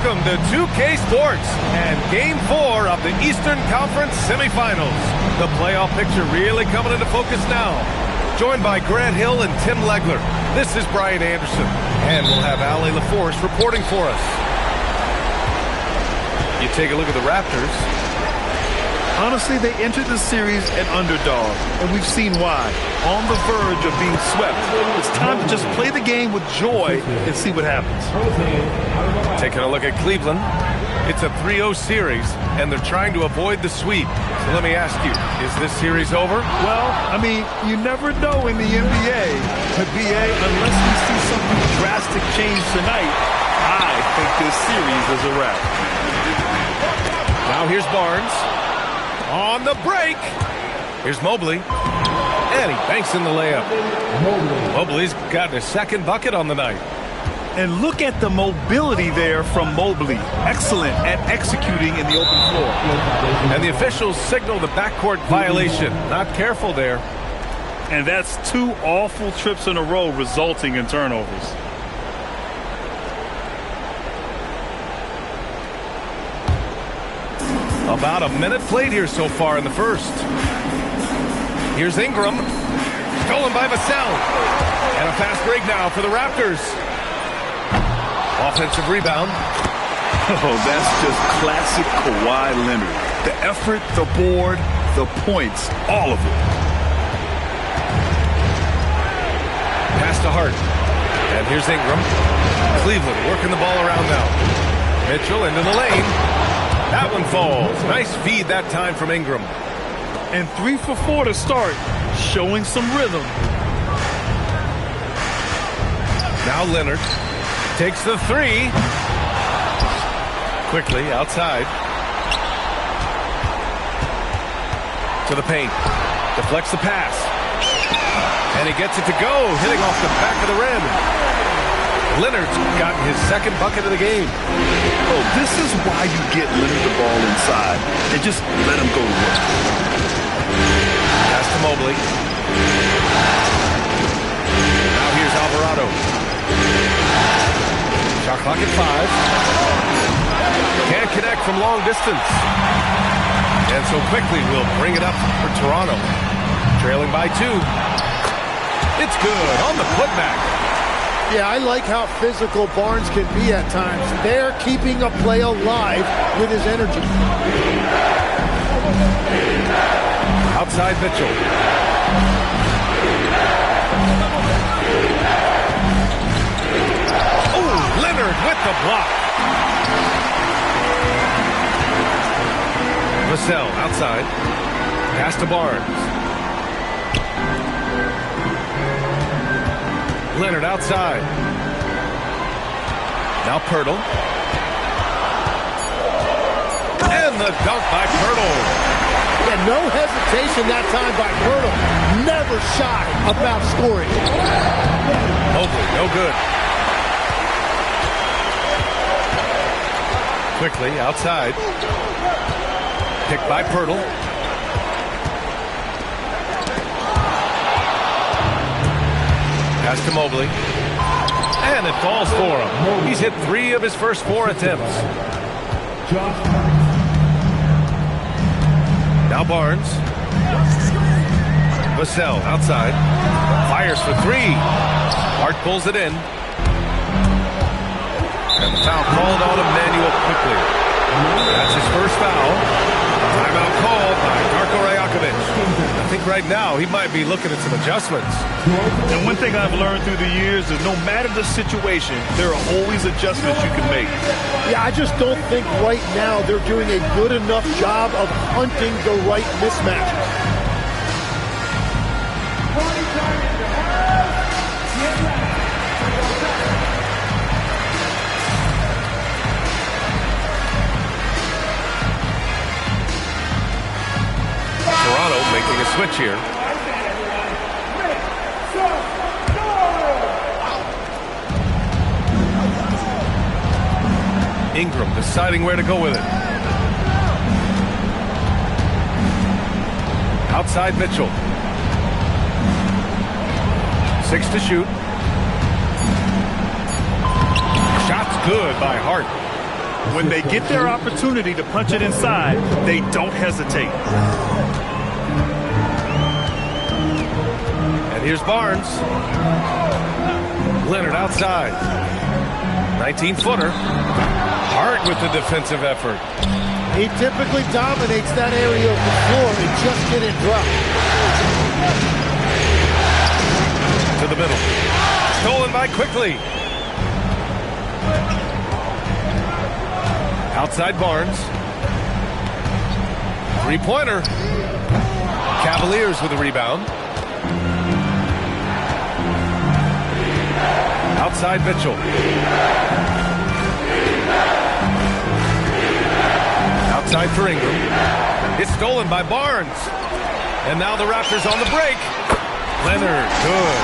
Welcome to 2K Sports and Game 4 of the Eastern Conference semifinals. The playoff picture really coming into focus now. Joined by Grant Hill and Tim Legler, this is Brian Anderson, and we'll have Allie LaForce reporting for us. You take a look at the Raptors. Honestly, they entered the series an underdog, and we've seen why. On the verge of being swept. It's time to just play the game with joy and see what happens. Taking a look at Cleveland. It's a 3-0 series, and they're trying to avoid the sweep. So let me ask you, is this series over? Well, I mean, you never know in the NBA. But BA, unless we see something drastic change tonight, I think this series is a wrap. Now here's Barnes. On the break. Here's Mobley. And he banks in the layup. Mobley's gotten his second bucket on the night. And look at the mobility there from Mobley. Excellent at executing in the open floor. And the officials signal the backcourt violation. Not careful there. And that's two awful trips in a row resulting in turnovers. About a minute played here so far in the first. Here's Ingram. Stolen by Vassell. And a fast break now for the Raptors. Offensive rebound. Oh, that's just classic Kawhi Leonard. The effort, the board, the points, all of it. Pass to Hart. And here's Ingram. Cleveland working the ball around now. Mitchell into the lane. That one falls. Nice feed that time from Ingram. And 3 for 4 to start, showing some rhythm. Now Leonard takes the three. Quickly outside. To the paint. Deflects the pass. And he gets it to go, hitting off the back of the rim. Leonard's gotten his second bucket of the game. Oh, this is why you get Leonard the ball inside and just let him go to work. Pass to Mobley. Now here's Alvarado. Shot clock at 5. Can't connect from long distance. And so quickly we'll bring it up for Toronto. Trailing by 2. It's good on the putback. Yeah, I like how physical Barnes can be at times. They're keeping a play alive with his energy. Outside Mitchell. Oh, Leonard with the block. Vassell outside. Pass to Barnes. Leonard outside. Now Pirtle. And the dunk by Pirtle. Yeah, no hesitation that time by Pirtle. Never shy about scoring. Mobley, no good. Quickly outside. Picked by Pirtle. Pass to Mobley. And it falls for him. He's hit 3 of his first 4 attempts. Now Barnes. Vassell outside. Fires for 3. Hart pulls it in. And the foul called on Emmanuel quickly. That's his first foul. Timeout called by Darko Rajakovic. I think right now he might be looking at some adjustments. And one thing I've learned through the years is no matter the situation, there are always adjustments you can make. Yeah, I just don't think right now they're doing a good enough job of hunting the right mismatch. Toronto making a switch here. Ingram deciding where to go with it. Outside Mitchell. 6 to shoot. Shot's good by Hart. When they get their opportunity to punch it inside, they don't hesitate. And here's Barnes. Leonard outside. 19-footer. Hart with the defensive effort. He typically dominates that area of the floor and just didn't drop. To the middle. Stolen by Quickly. Outside Barnes. Three-pointer. Cavaliers with a rebound. Outside Mitchell. Outside for Ingram. It's stolen by Barnes. And now the Raptors on the break. Leonard, good.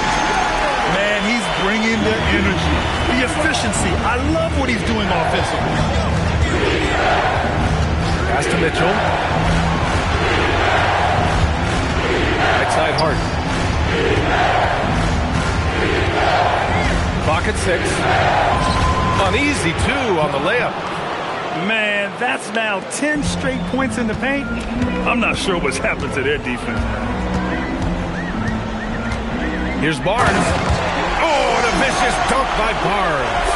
Man, he's bringing the energy, the efficiency. I love what he's doing offensively. Pass to Mitchell. Right side Hart. Clock at 6. Uneasy, too, on the layup. Man, that's now 10 straight points in the paint. I'm not sure what's happened to their defense. Here's Barnes. Oh, and a vicious dunk by Barnes.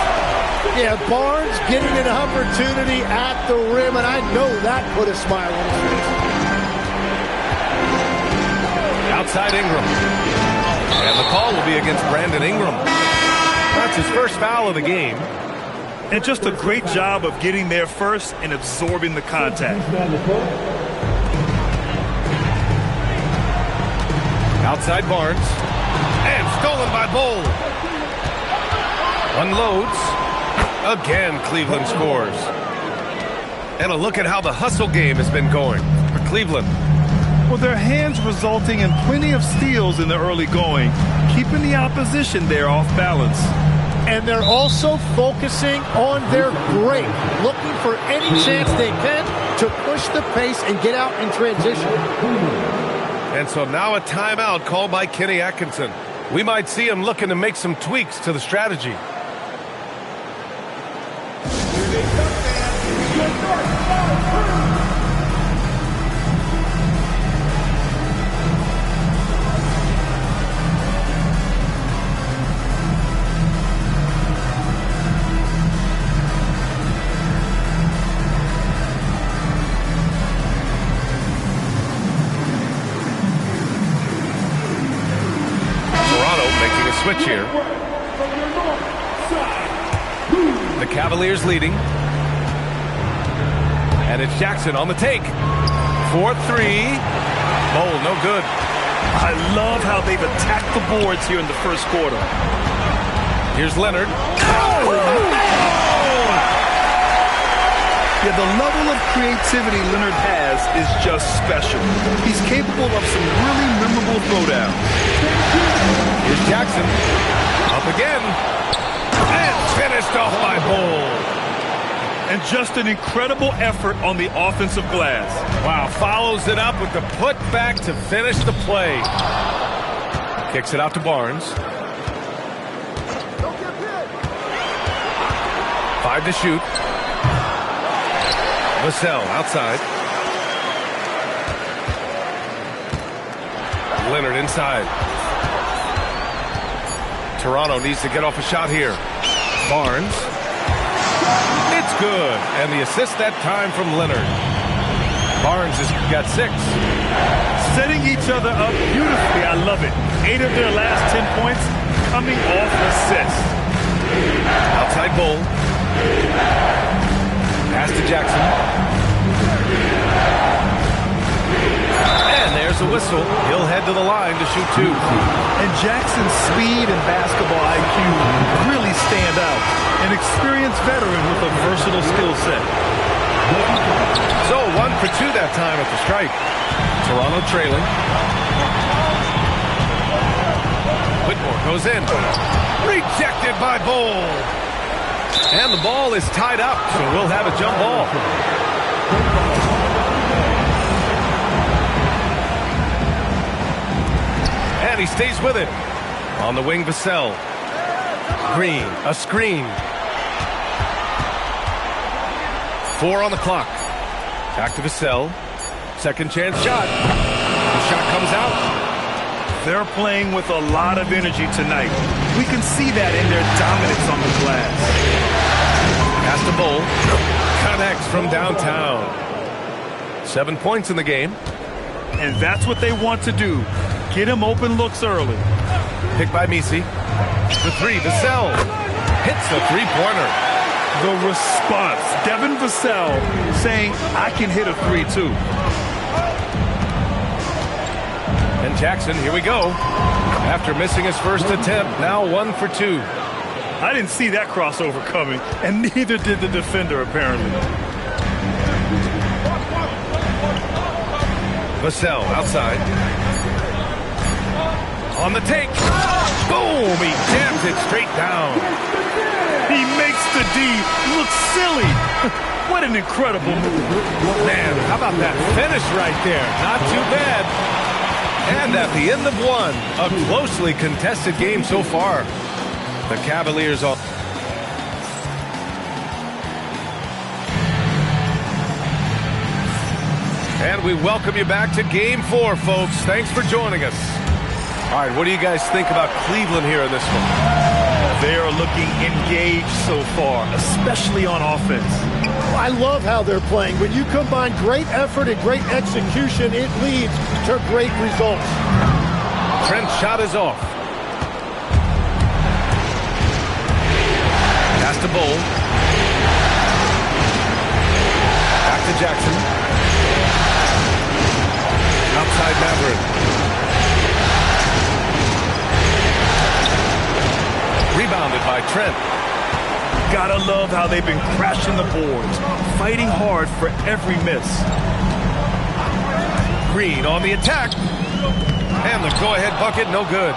Yeah, Barnes getting an opportunity at the rim, and I know that put a smile on his face. Outside Ingram. And the call will be against Brandon Ingram. That's his first foul of the game. And just a great job of getting there first and absorbing the contact. Outside Barnes. And stolen by Bull. Unloads. Again, Cleveland scores. And a look at how the hustle game has been going for Cleveland. Well, their hands resulting in plenty of steals in the early going, keeping the opposition there off balance. And they're also focusing on their break, looking for any chance they can to push the pace and get out in transition. And so now a timeout called by Kenny Atkinson. We might see him looking to make some tweaks to the strategy. Switch here. The Cavaliers leading. And it's Jackson on the take. 4-3. Bowl, no good. I love how they've attacked the boards here in the first quarter. Here's Leonard. Yeah, the level of creativity Leonard has is just special. He's capable of some really memorable throwdowns. Here's Jackson. Up again. And finished off by Bull. And just an incredible effort on the offensive glass. Wow, follows it up with the putback to finish the play. Kicks it out to Barnes. 5 to shoot. Vassell outside. Leonard inside. Toronto needs to get off a shot here. Barnes. It's good. And the assist that time from Leonard. Barnes has got 6. Setting each other up beautifully. I love it. 8 of their last 10 points coming off assists. Outside Bull. Pass to Jackson. And there's a whistle. He'll head to the line to shoot 2. And Jackson's speed and basketball IQ really stand out. An experienced veteran with a versatile skill set. So 1 for 2 that time at the stripe. Toronto trailing. Whitmore goes in. Rejected by Bull. And the ball is tied up, so we'll have a jump ball. And he stays with it. On the wing, Vassell. Green, a screen. 4 on the clock. Back to Vassell. Second chance shot. The shot comes out. They're playing with a lot of energy tonight. We can see that in their dominance on the glass. Pass to Bull. Connects from downtown. 7 points in the game. And that's what they want to do. Get him open looks early. Picked by Misi. The 3, Vassell. Hits the three-pointer. The response. Devin Vassell saying, I can hit a 3 too. And Jackson, here we go. After missing his first attempt, now 1 for 2. I didn't see that crossover coming, and neither did the defender, apparently. Vassell outside. On the take. Boom! He jams it straight down. He makes the D look silly. What an incredible move. Man, how about that finish right there? Not too bad. And at the end of 1, a closely contested game so far. The Cavaliers are... And we welcome you back to Game 4, folks. Thanks for joining us. All right, what do you guys think about Cleveland here in this one? They are looking engaged so far, especially on offense. I love how they're playing. When you combine great effort and great execution, it leads to great results. Trent's shot is off. Pass to Bull. Back to Jackson. Outside Maverick. Rebounded by Trent. Gotta love how they've been crashing the boards, fighting hard for every miss. Green on the attack. And the go-ahead bucket, no good.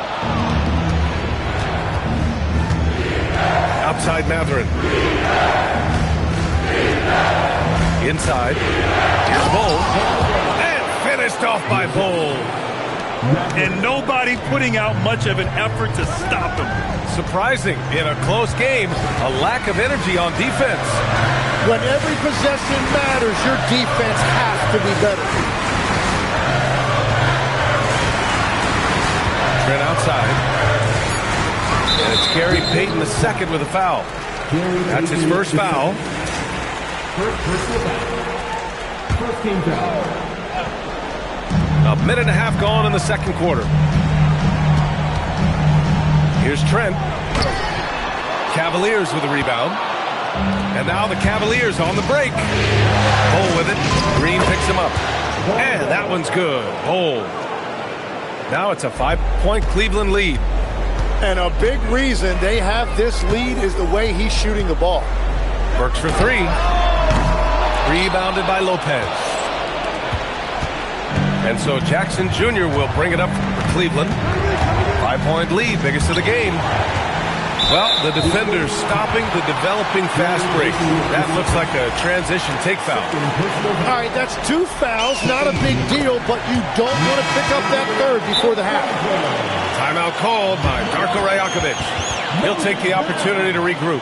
Outside Matherin. Inside. Here's Bull. And finished off by Bull. And nobody putting out much of an effort to stop him. Surprising, in a close game, a lack of energy on defense. When every possession matters, your defense has to be better. Trent outside. And it's Gary Payton II with a foul. That's his first foul. First team foul. A minute and a half gone in the second quarter. Here's Trent. Cavaliers with a rebound. And now the Cavaliers on the break. Bull with it. Green picks him up. And that one's good. Bull. Now it's a 5-point Cleveland lead. And a big reason they have this lead is the way he's shooting the ball. Works for 3. Rebounded by Lopez. And so Jackson Jr. will bring it up for Cleveland. 5-point lead, biggest of the game. Well, the defender's stopping the developing fast break. That looks like a transition take foul. All right, that's 2 fouls, not a big deal, but you don't want to pick up that third before the half. Timeout called by Darko Rajakovic. He'll take the opportunity to regroup.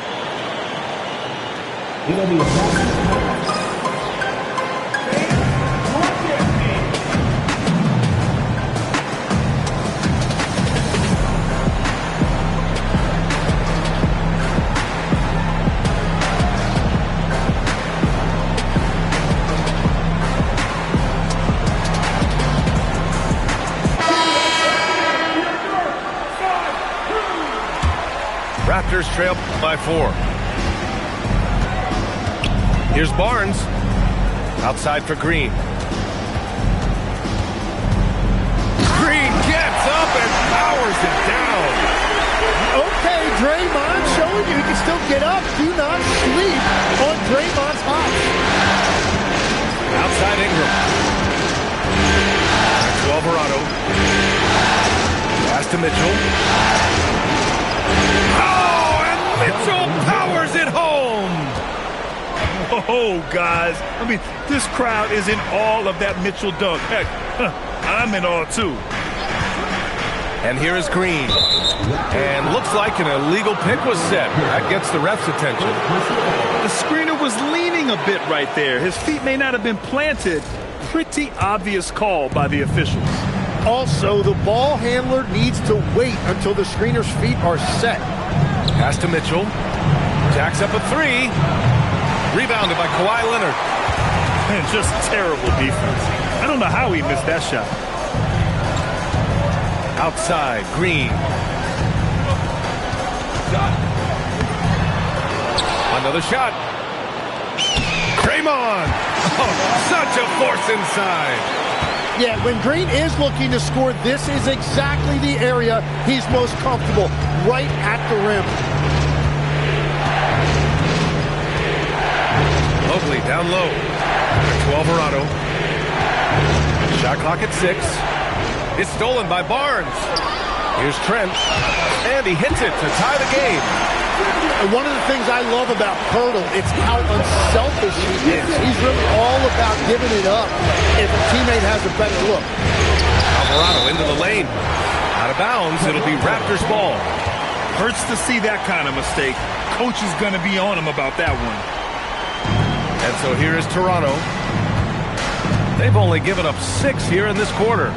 Raptors trail by 4. Here's Barnes. Outside for Green. Green gets up and powers it down. Okay, Draymond showing you he can still get up. Do not sleep on Draymond's hops. Outside Ingram. Back to Alvarado. Pass to Mitchell. Oh, and Mitchell powers it home. Oh, guys. I mean, this crowd is in awe of that Mitchell dunk. Heck, I'm in awe, too. And here is Green. And looks like an illegal pick was set. That gets the ref's attention. The screener was leaning a bit right there. His feet may not have been planted. Pretty obvious call by the officials. Also, the ball handler needs to wait until the screener's feet are set. Pass to Mitchell. Jacks up a three. Rebounded by Kawhi Leonard. Man, just terrible defense. I don't know how he missed that shot. Outside, Green. Another shot. Draymond. Oh, such a force inside. Yeah, when Green is looking to score, this is exactly the area he's most comfortable, right at the rim. Mobley down low. To Alvarado. Shot clock at 6. It's stolen by Barnes. Here's Trent. And he hits it to tie the game. And one of the things I love about Poeltl, it's how unselfish he is. He's really all about giving it up if a teammate has a better look. Alvarado into the lane. Out of bounds, it'll be Raptors ball. Hurts to see that kind of mistake. Coach is going to be on him about that one. And so here is Toronto. They've only given up 6 here in this quarter.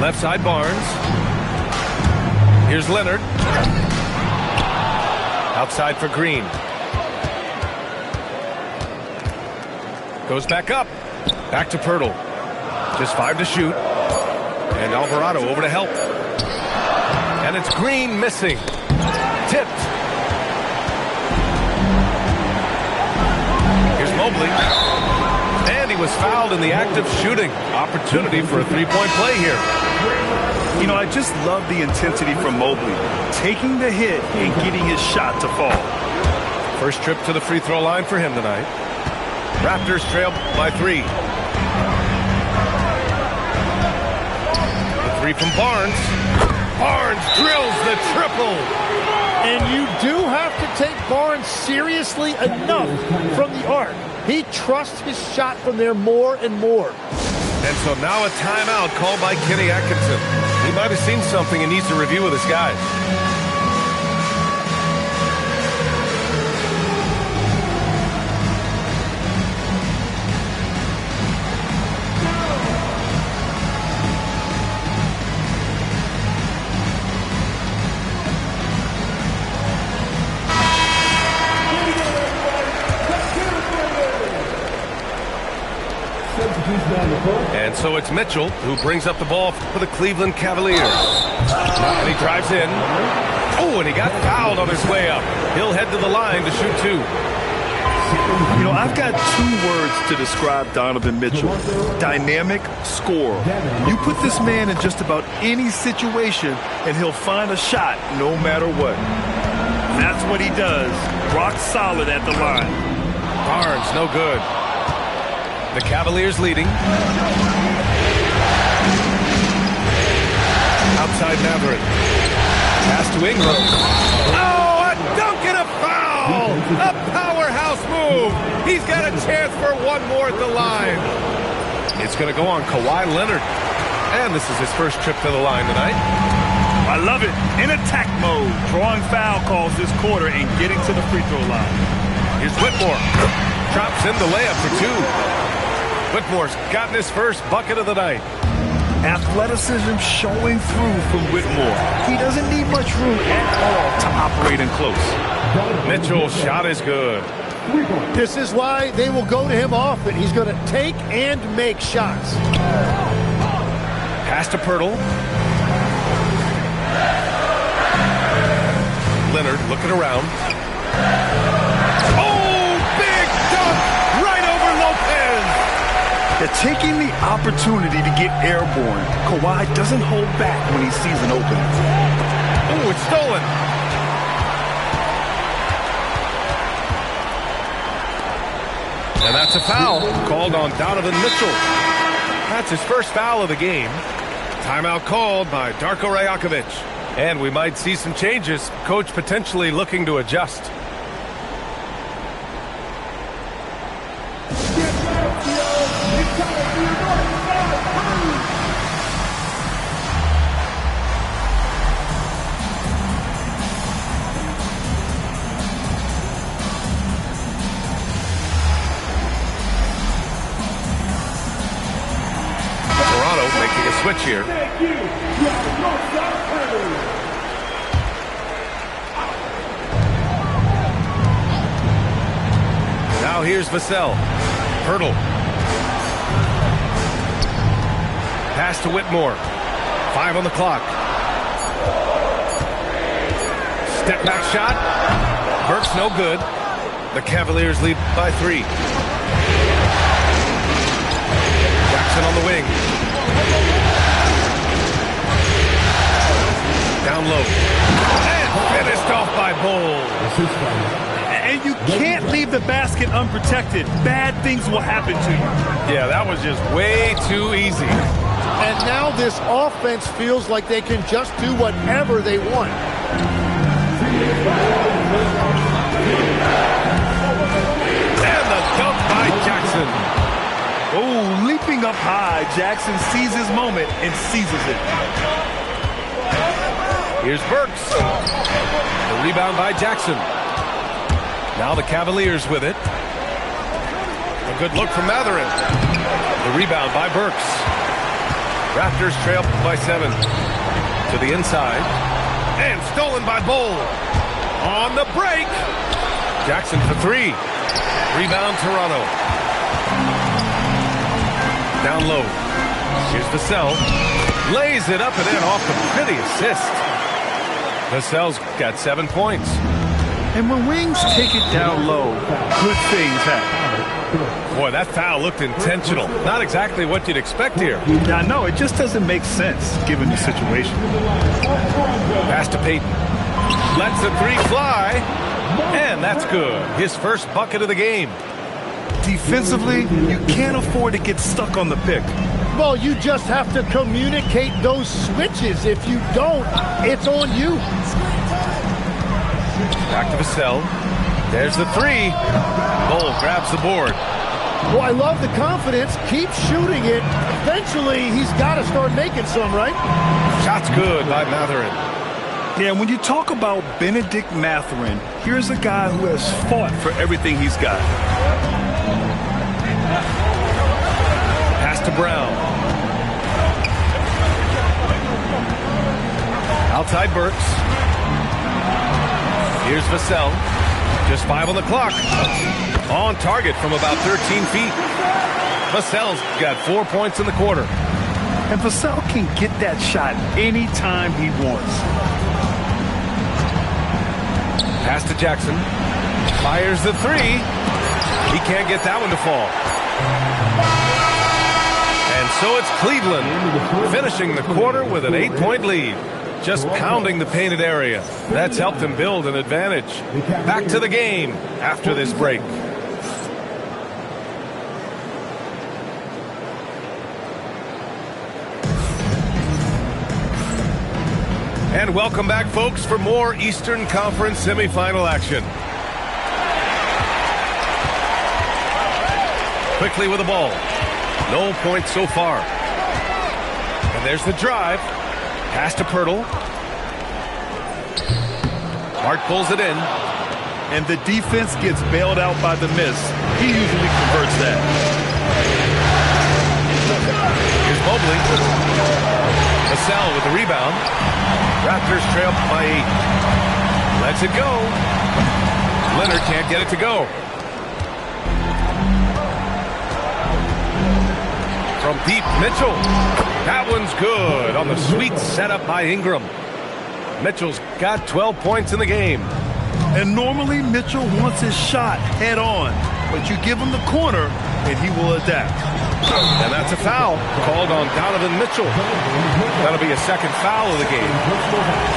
Left side, Barnes. Here's Leonard. Outside for Green. Goes back up. Back to Poeltl. Just 5 to shoot. And Alvarado over to help. And it's Green missing. Tipped. Here's Mobley. And he was fouled in the act of shooting. Opportunity for a three-point play here. You know, I just love the intensity from Mobley. Taking the hit and getting his shot to fall. First trip to the free throw line for him tonight. Raptors trail by 3. The 3 from Barnes. Barnes drills the triple. And you do have to take Barnes seriously enough from the arc. He trusts his shot from there more and more. And so now a timeout called by Kenny Atkinson. He might have seen something and needs to review with his guys. And so it's Mitchell who brings up the ball for the Cleveland Cavaliers. And he drives in. Oh, and he got fouled on his way up. He'll head to the line to shoot 2. You know, I've got 2 words to describe Donovan Mitchell. Dynamic scorer. You put this man in just about any situation, and he'll find a shot no matter what. That's what he does. Rock solid at the line. Barnes, no good. The Cavaliers leading. Outside Maverick. Pass to Ingram. Oh, a dunk and a foul! A powerhouse move. He's got a chance for one more at the line. It's going to go on Kawhi Leonard. And this is his first trip to the line tonight. I love it. In attack mode. Drawing foul calls this quarter and getting to the free throw line. Here's Whitmore. Drops in the layup for 2. Whitmore's gotten his first bucket of the night. Athleticism showing through from Whitmore. He doesn't need much room at all to operate in close. Mitchell's shot is good. This is why they will go to him often. He's going to take and make shots. Pass to Poeltl. Leonard looking around. Oh, big dunk right over Lopez. They're taking the opportunity to get airborne. Kawhi doesn't hold back when he sees an opening. Oh, it's stolen. And that's a foul called on Donovan Mitchell. That's his first foul of the game. Timeout called by Darko Rajakovic. And we might see some changes. Coach potentially looking to adjust. switch here. Now here's Vassell. Hurdle. Pass to Whitmore. 5 on the clock. Step back shot. Burks no good. The Cavaliers lead by 3. Jackson on the wing. Down low. And finished off by Bol. And you can't leave the basket unprotected. Bad things will happen to you. Yeah, that was just way too easy. And now this offense feels like they can just do whatever they want. And the dunk by Jackson. Oh, leaping up high, Jackson sees his moment and seizes it. Here's Burks. The rebound by Jackson. Now the Cavaliers with it. A good look from Mathurin. The rebound by Burks. Raptors trail by 7. To the inside. And stolen by Bol. On the break. Jackson for 3. Rebound Toronto. Down low. Here's Vassell. Lays it up and in off the pretty assist. Vassell's got 7 points. And when wings take it down low, good things happen. Boy, that foul looked intentional. Not exactly what you'd expect here. I know, it just doesn't make sense given the situation. Pass to Payton. Lets the 3 fly. And that's good. His first bucket of the game. Defensively, you can't afford to get stuck on the pick. Well, you just have to communicate those switches. If you don't, it's on you. Back to Vassell. There's the 3. Bol grabs the board. Well, I love the confidence. Keep shooting it. Eventually, he's got to start making some, right? Shot's good by Mathurin. Yeah, when you talk about Benedict Mathurin, here's a guy who has fought for everything he's got. Pass to Brown. Outside Burks. Here's Vassell. Just 5 on the clock. On target from about 13 feet. Vassell's got 4 points in the quarter. And Vassell can get that shot anytime he wants. Pass to Jackson. Fires the 3. He can't get that one to fall. And so it's Cleveland finishing the quarter with an 8-point lead. Just pounding the painted area. That's helped them build an advantage. Back to the game after this break. And welcome back, folks, for more Eastern Conference semifinal action. Quickly with the ball. No points so far. And there's the drive. Pass to Pirtle. Hart pulls it in. And the defense gets bailed out by the miss. He usually converts that. Here's Mobley. Vassell with the rebound. Raptors trail by 8. Lets it go. Leonard can't get it to go. From deep, Mitchell. That one's good on the sweet setup by Ingram. Mitchell's got 12 points in the game. And normally Mitchell wants his shot head on, but you give him the corner and he will adapt. And that's a foul called on Donovan Mitchell. That'll be a second foul of the game.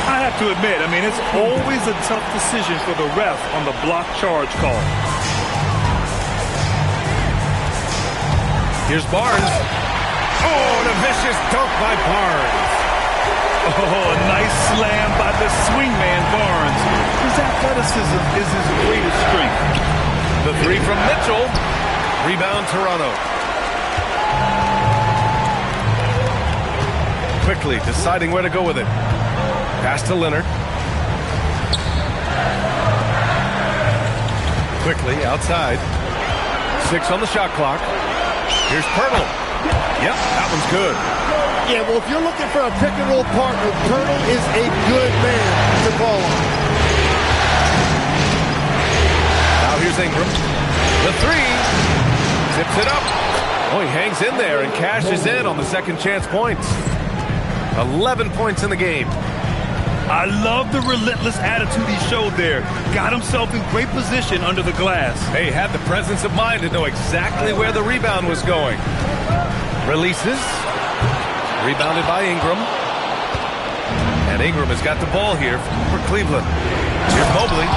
I have to admit, I mean, it's always a tough decision for the ref on the block charge call. Here's Barnes. Oh, and a vicious dunk by Barnes. Oh, a nice slam by the swingman Barnes. His athleticism is his greatest strength. The 3 from Mitchell. Rebound Toronto. Quickly deciding where to go with it. Pass to Leonard. Quickly outside. 6 on the shot clock. Here's Pirtle. Yep, that one's good. Yeah, well, if you're looking for a pick-and-roll partner, Colonel is a good man to call on. Now here's Ingram. The three. Zips it up. Oh, he hangs in there and cashes in on the second chance points. 11 points in the game. I love the relentless attitude he showed there. Got himself in great position under the glass. He had the presence of mind to know exactly where the rebound was going. Releases. Rebounded by Ingram. And Ingram has got the ball here for Cleveland. Here's Mobley.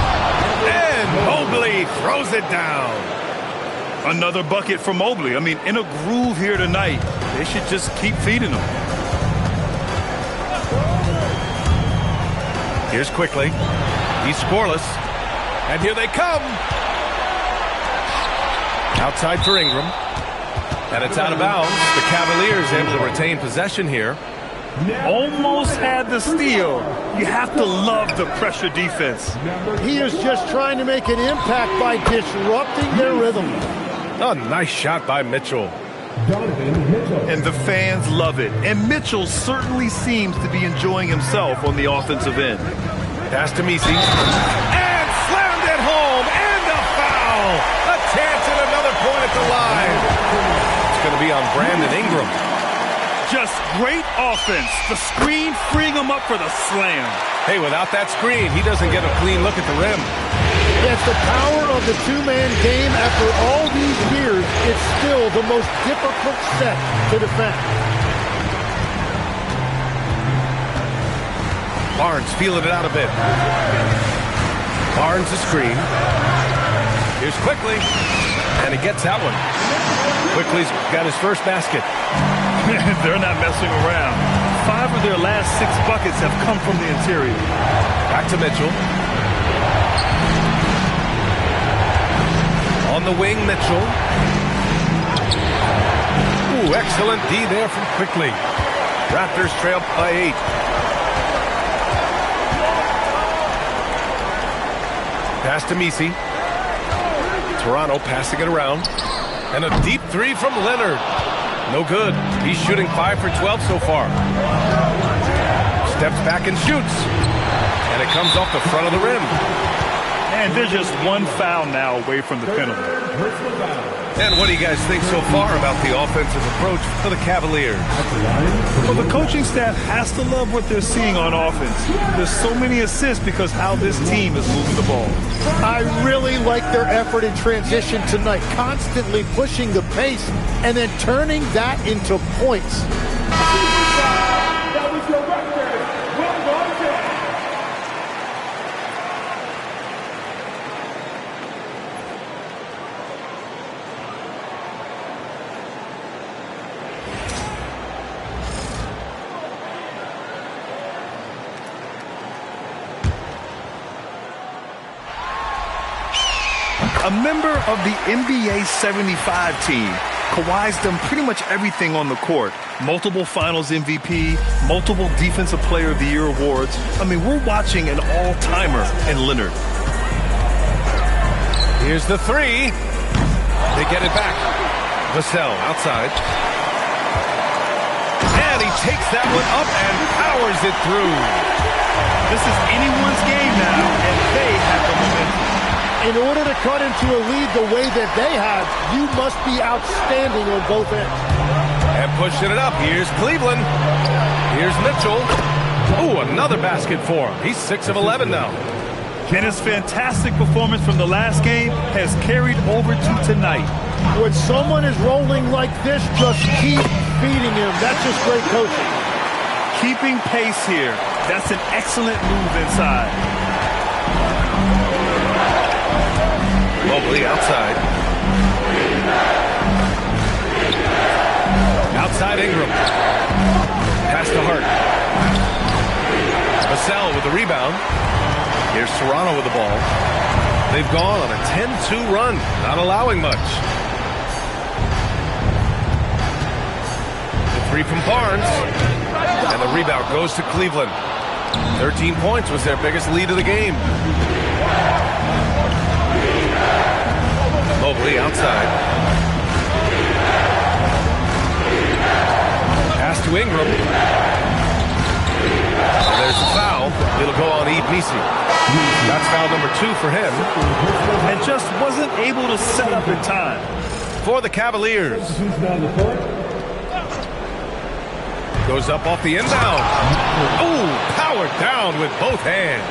And Mobley throws it down. Another bucket for Mobley. I mean, in a groove here tonight. They should just keep feeding him. Here's Quickly. He's scoreless. And here they come. Outside for Ingram. And it's out of bounds. The Cavaliers able to retain possession here. Almost had the steal. You have to love the pressure defense. He is just trying to make an impact by disrupting their rhythm. A nice shot by Mitchell. And the fans love it. And Mitchell certainly seems to be enjoying himself on the offensive end. Pass to Messi. And slammed it home. And a foul. A chance at another point at the line. It's going to be on Brandon Ingram. Just great offense. The screen freeing him up for the slam. Hey, without that screen, he doesn't get a clean look at the rim. It's the power of the two-man game. After all these years, it's still the most difficult set to defend. Barnes feeling it out a bit. Barnes the screen. Here's Quickly. And he gets that one. Quickly's got his first basket. They're not messing around. 5 of their last 6 buckets have come from the interior. Back to Mitchell. On the wing, Mitchell. Ooh, excellent D there from Quickly. Raptors trail by 8. Pass to Messi. Toronto passing it around. And a deep three from Leonard. No good. He's shooting 5 for 12 so far. Steps back and shoots. And it comes off the front of the rim. And they're just one foul now away from the penalty. And what do you guys think so far about the offensive approach for the Cavaliers? Well, the coaching staff has to love what they're seeing on offense. There's so many assists because how this team is moving the ball. I really like their effort in transition tonight, constantly pushing the pace and then turning that into points. That was your record. Well done, Jay. A member of the NBA 75 team, Kawhi's done pretty much everything on the court. Multiple Finals MVP, multiple Defensive Player of the Year awards. I mean, we're watching an all-timer in Leonard. Here's the three. They get it back. Vassell outside. And he takes that one up and powers it through. This is anyone's game now, and they have the momentum. In order to cut into a lead the way that they have, you must be outstanding on both ends. And pushing it up. Here's Cleveland. Here's Mitchell. Ooh, another basket for him. He's 6 of 11 now. And his fantastic performance from the last game has carried over to tonight. When someone is rolling like this, just keep feeding him. That's just great coaching. Keeping pace here. That's an excellent move inside. Mobley outside. Outside Ingram. Pass to Hart. Vassell with the rebound. Here's Toronto with the ball. They've gone on a 10-2 run, not allowing much. The three from Barnes. And the rebound goes to Cleveland. 13 points was their biggest lead of the game. Mobley outside. Pass to to Ingram. There's a foul. It'll go on Yves Missi. That's foul number 2 for him. And just wasn't able to set up in time. For the Cavaliers. Goes up off the inbound. Oh, powered down with both hands.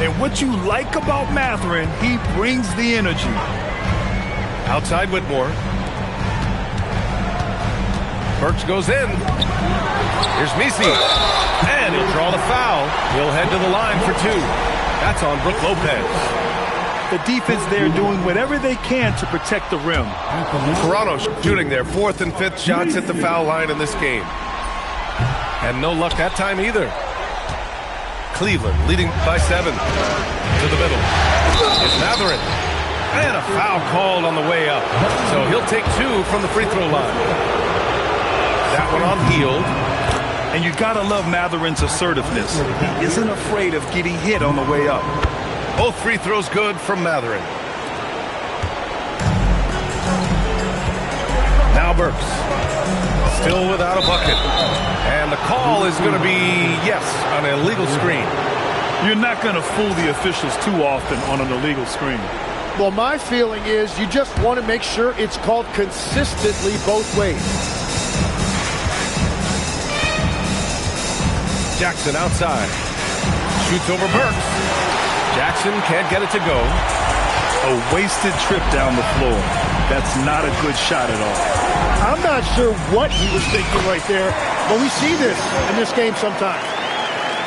And what you like about Mathurin, he brings the energy. Outside Whitmore. Burks goes in. Here's Missi. And he'll draw the foul. He'll head to the line for 2. That's on Brook Lopez. The defense there doing whatever they can to protect the rim. Toronto shooting their 4th and 5th shots at the foul line in this game. And no luck that time either. Cleveland leading by 7. To the middle. It's Mathurin. And a foul called on the way up. So he'll take 2 from the free throw line. That one on Hield. And you gotta love Mathurin's assertiveness. He isn't afraid of getting hit on the way up. Both free throws good from Mathurin. Now Burks. Still without a bucket. And the call is going to be, yes, an illegal screen. You're not going to fool the officials too often on an illegal screen. Well, my feeling is you just want to make sure it's called consistently both ways. Jackson outside. Shoots over Burks. Jackson can't get it to go. A wasted trip down the floor. That's not a good shot at all. I'm not sure what he was thinking right there, but we see this in this game sometimes.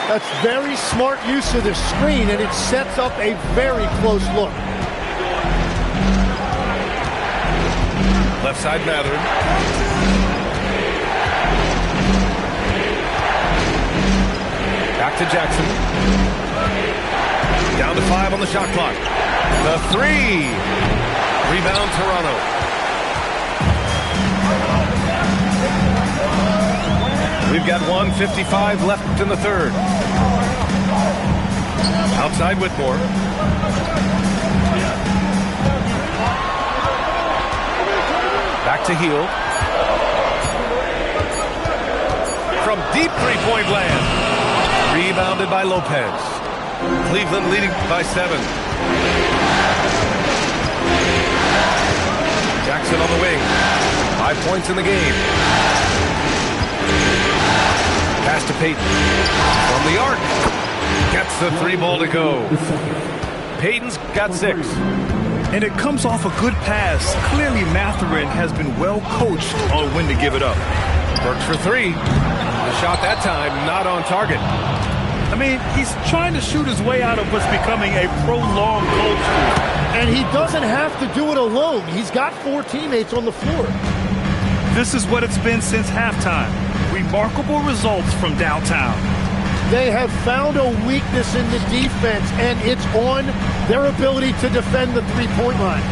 That's very smart use of the screen, and it sets up a very close look. Left side Mathurin. Back to Jackson. Down to 5 on the shot clock. The 3. Rebound Toronto. We've got 1:55 left in the third. Outside Whitmore. Back to Hield. From deep three-point land. Rebounded by Lopez. Cleveland leading by 7. Jackson on the wing. 5 points in the game. Pass to Payton. From the arc. Gets the 3 ball to go. Payton's got 6. And it comes off a good pass. Clearly Mathurin has been well coached on when to give it up. Burks for 3. The shot that time not on target. I mean, he's trying to shoot his way out of what's becoming a prolonged cold streak. And he doesn't have to do it alone. He's got 4 teammates on the floor. This is what it's been since halftime. Remarkable results from downtown. They have found a weakness in the defense, and it's on their ability to defend the three-point line.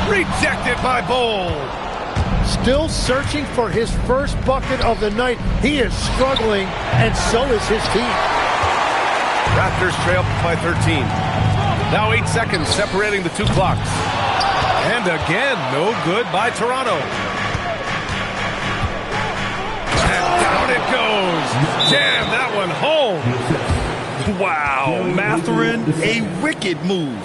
Rejected by Bol. Still searching for his first bucket of the night. He is struggling, and so is his team. Raptors trail by 13. Now 8 seconds separating the 2 clocks. And again, no good by Toronto. And down it goes. Jam that one home. Wow, Mathurin, a wicked move.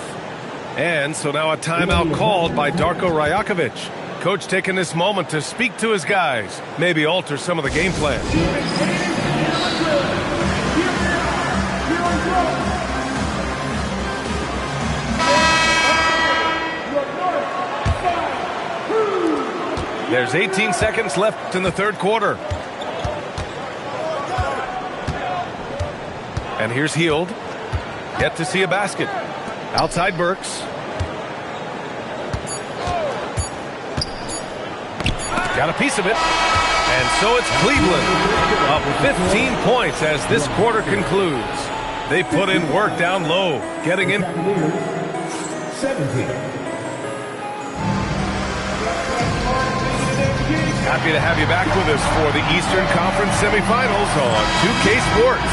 And so now a timeout called by Darko Rajakovic. Coach taking this moment to speak to his guys, maybe alter some of the game plan. There's 18 seconds left in the third quarter. And here's Hield. Yet to see a basket. Outside Burks. Got a piece of it. And so it's Cleveland up 15 points as this quarter concludes. They put in work down low, getting in. 17. Happy to have you back with us for the Eastern Conference semifinals on 2K Sports.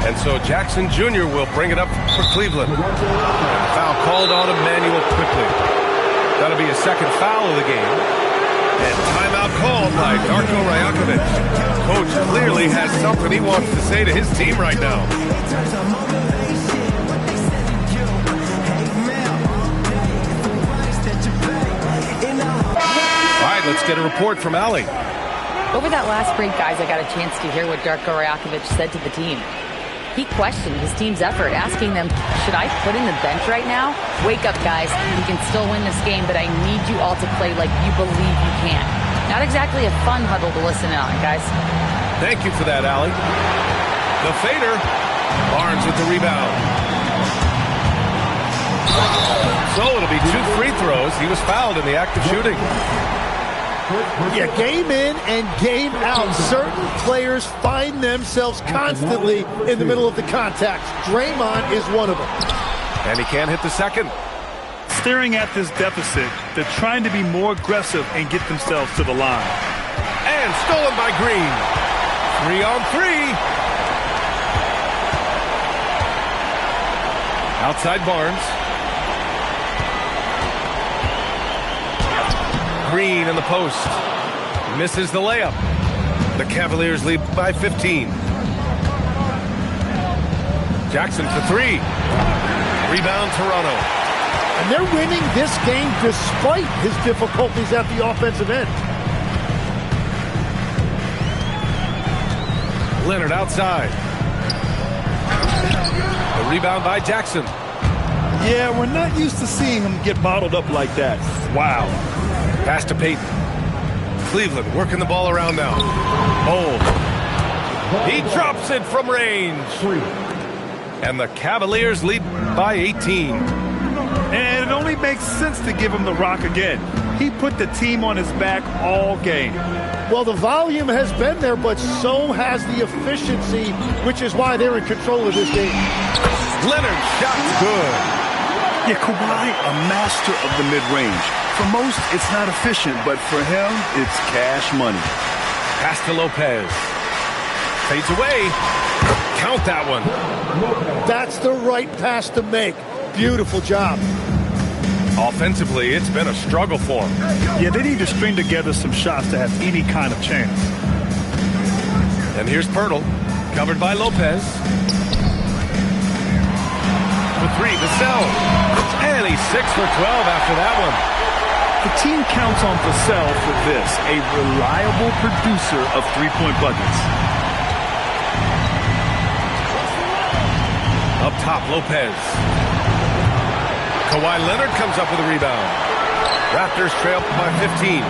And so Jackson Jr. will bring it up for Cleveland. Foul called on Emmanuel quickly. That'll be a second foul of the game. And timeout called by Darko Rajakovic. Coach clearly has something he wants to say to his team right now. All right, let's get a report from Allie. Over that last break, guys, I got a chance to hear what Darko Rajakovic said to the team. He questioned his team's effort, asking them, should I put in the bench right now? Wake up, guys. We can still win this game, but I need you all to play like you believe you can. Not exactly a fun huddle to listen on, guys. Thank you for that, Allie. The fader. Barnes with the rebound. So it'll be 2 free throws. He was fouled in the act of shooting. Yeah, game in and game out. Certain players find themselves constantly in the middle of the contact. Draymond is one of them. And he can't hit the second. Staring at this deficit, they're trying to be more aggressive and get themselves to the line. And stolen by Green. 3-on-3. Outside Barnes. Green in the post. Misses the layup. The Cavaliers lead by 15. Jackson for 3. Rebound Toronto. And they're winning this game despite his difficulties at the offensive end. Leonard outside. The rebound by Jackson. Yeah, we're not used to seeing him get bottled up like that. Wow. Pass to Payton. Cleveland working the ball around now. Hold. He drops it from range. And the Cavaliers lead by 18. And it only makes sense to give him the rock again. He put the team on his back all game. Well, the volume has been there, but so has the efficiency, which is why they're in control of this game. Leonard shot's good. Yeah, Kawhi, a master of the mid-range. For most, it's not efficient, but for him, it's cash money. Pass to Lopez. Fades away. Count that one. That's the right pass to make. Beautiful job. Offensively, it's been a struggle for him. Yeah, they need to string together some shots to have any kind of chance. And here's Pirtle, covered by Lopez. For 3, Vassell. And he's 6 for 12 after that one. The team counts on Vassell for this, a reliable producer of three-point buckets. Up top, Lopez. Kawhi Leonard comes up with a rebound. Raptors trail by 15.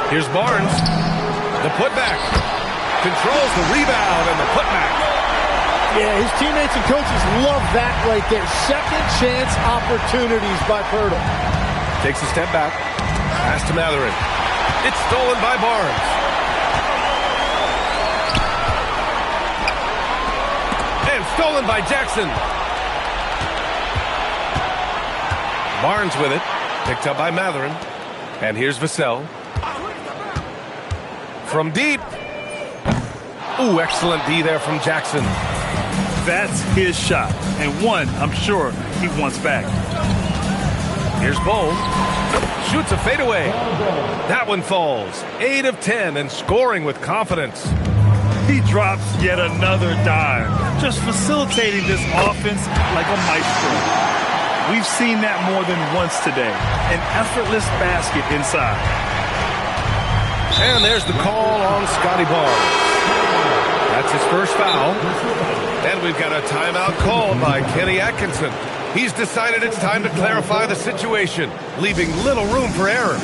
Here's Barnes. The putback. Controls the rebound and the putback. Yeah, his teammates and coaches love that right there. Second chance opportunities by Pirtle. Takes a step back. Pass to Mathurin. It's stolen by Barnes. And stolen by Jackson. Barnes with it. Picked up by Mathurin. And here's Vassell. From deep. Ooh, excellent D there from Jackson. That's his shot, and one I'm sure he wants back. Here's Bol. Shoots a fadeaway. That one falls. 8 of 10 and scoring with confidence. He drops yet another dime, just facilitating this offense like a maestro. We've seen that more than once today. An effortless basket inside. And there's the call on Scotty Barnes. That's his first foul. And we've got a timeout called by Kenny Atkinson. He's decided it's time to clarify the situation, leaving little room for error.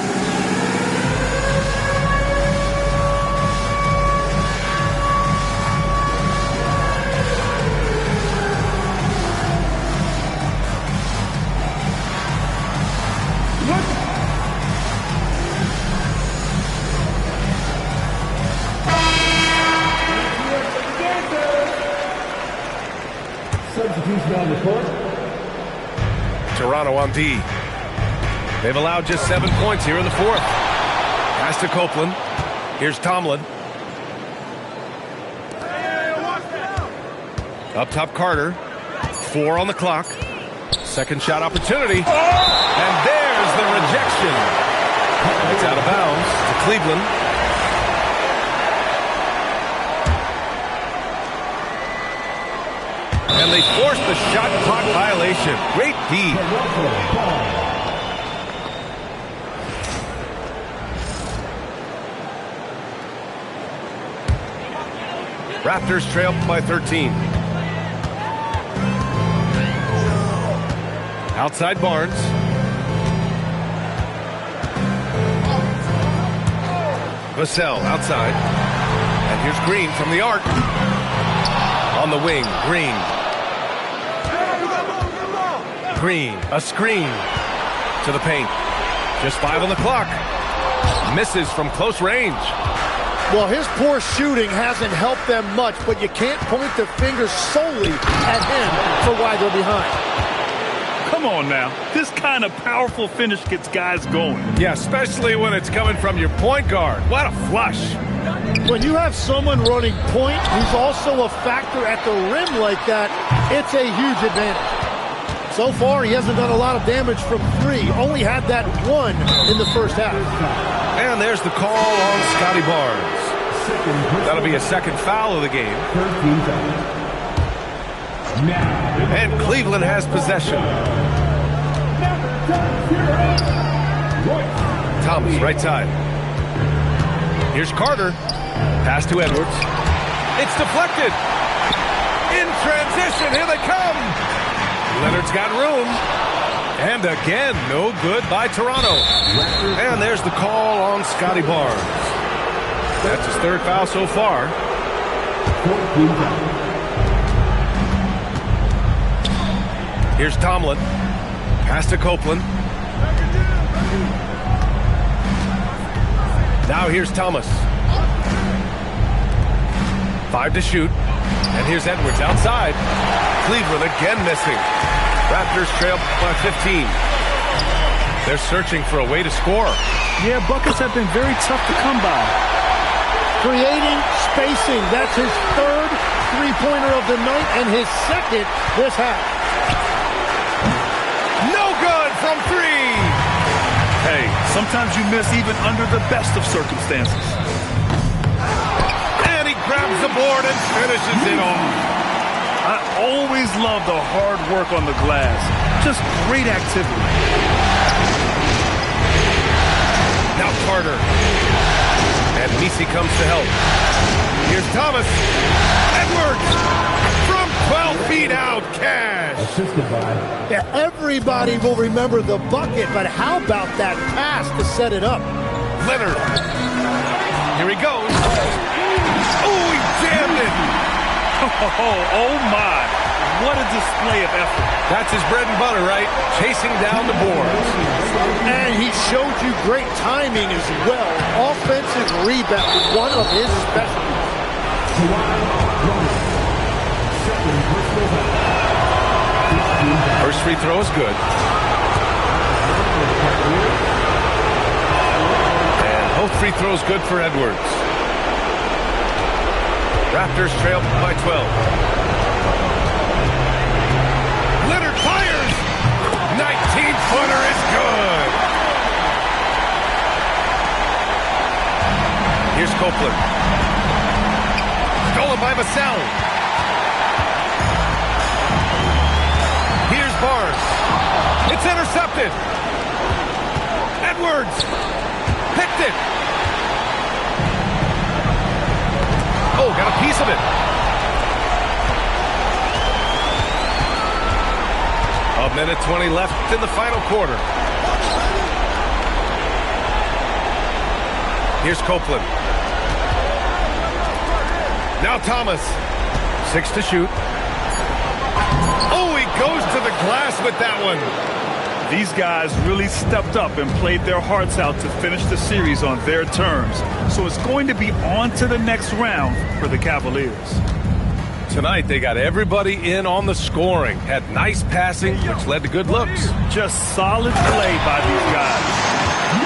Toronto on D. They've allowed just 7 points here in the fourth. Pass to Copeland. Here's Tomlin. Up top, Carter. 4 on the clock. Second shot opportunity. And there's There's the rejection. It's out of bounds to Cleveland. And they forced the shot clock violation. Great D. Raptors trail by 13. Outside Barnes. Vassell outside. And here's Green from the arc. On the wing, Green. Green, a screen to the paint. Just 5 on the clock. Misses from close range. Well, his poor shooting hasn't helped them much, but you can't point the finger solely at him for why they're behind. Come on now. This kind of powerful finish gets guys going. Yeah, especially when it's coming from your point guard. What a flush. When you have someone running point who's also a factor at the rim like that, it's a huge advantage. So far, he hasn't done a lot of damage from 3. Only had that 1 in the first half. And there's the call on Scotty Barnes. That'll be a second foul of the game. And Cleveland has possession. Thomas, right side. Here's Carter. Pass to Edwards. It's deflected. In transition, here they come. Leonard's got room. And again, no good by Toronto. And there's the call on Scotty Barnes. That's his 3rd foul so far. Here's Tomlin. Pass to Copeland. Now here's Thomas. 5 to shoot. And here's Edwards outside. Cleveland again missing. Raptors trail by 15. They're searching for a way to score. Yeah, buckets have been very tough to come by. Creating spacing. That's his 3rd three-pointer of the night and his 2nd this half. No good from 3. Hey, sometimes you miss even under the best of circumstances. And he grabs the board and finishes it off. I always love the hard work on the glass. Just great activity. Now Carter. And Messi comes to help. Here's Thomas. Edwards from 12 feet out. Cash. Yeah, everybody will remember the bucket, but how about that pass to set it up? Leonard. Here he goes. Oh, he jammed it. Oh my. What a display of effort. That's his bread and butter, right? Chasing down the boards. And he showed you great timing as well. Offensive rebound, one of his specialties. First free throw is good. And both free throws good for Edwards. Raptors trail by 12. Leonard fires! 19-footer is good! Here's Copeland. Stolen by Vassell. Here's Barnes. It's intercepted. Edwards picked it. Oh, got a piece of it. A minute 20 left in the final quarter. Here's Copeland. Now Thomas. 6 to shoot. Oh, he goes to the glass with that one. These guys really stepped up and played their hearts out to finish the series on their terms. So it's going to be on to the next round for the Cavaliers. Tonight, they got everybody in on the scoring. Had nice passing, which led to good looks. Just solid play by these guys.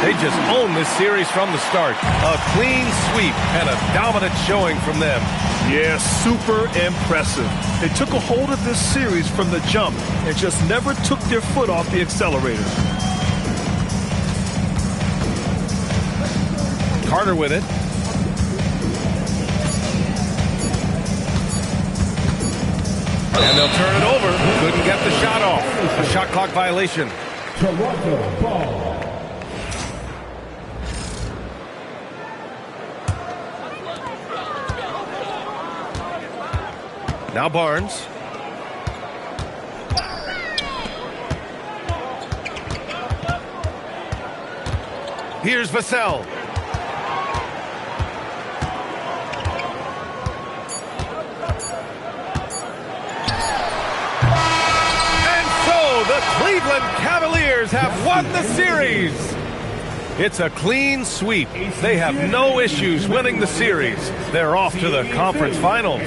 They just own this series from the start. A clean sweep and a dominant showing from them. Yeah, super impressive. They took a hold of this series from the jump and just never took their foot off the accelerator. Carter with it. And they'll turn it over. Couldn't get the shot off. A shot clock violation. Toronto ball. Now Barnes. Here's Vassell. And so the Cleveland Cavaliers have won the series. It's a clean sweep. They have no issues winning the series. They're off to the conference finals.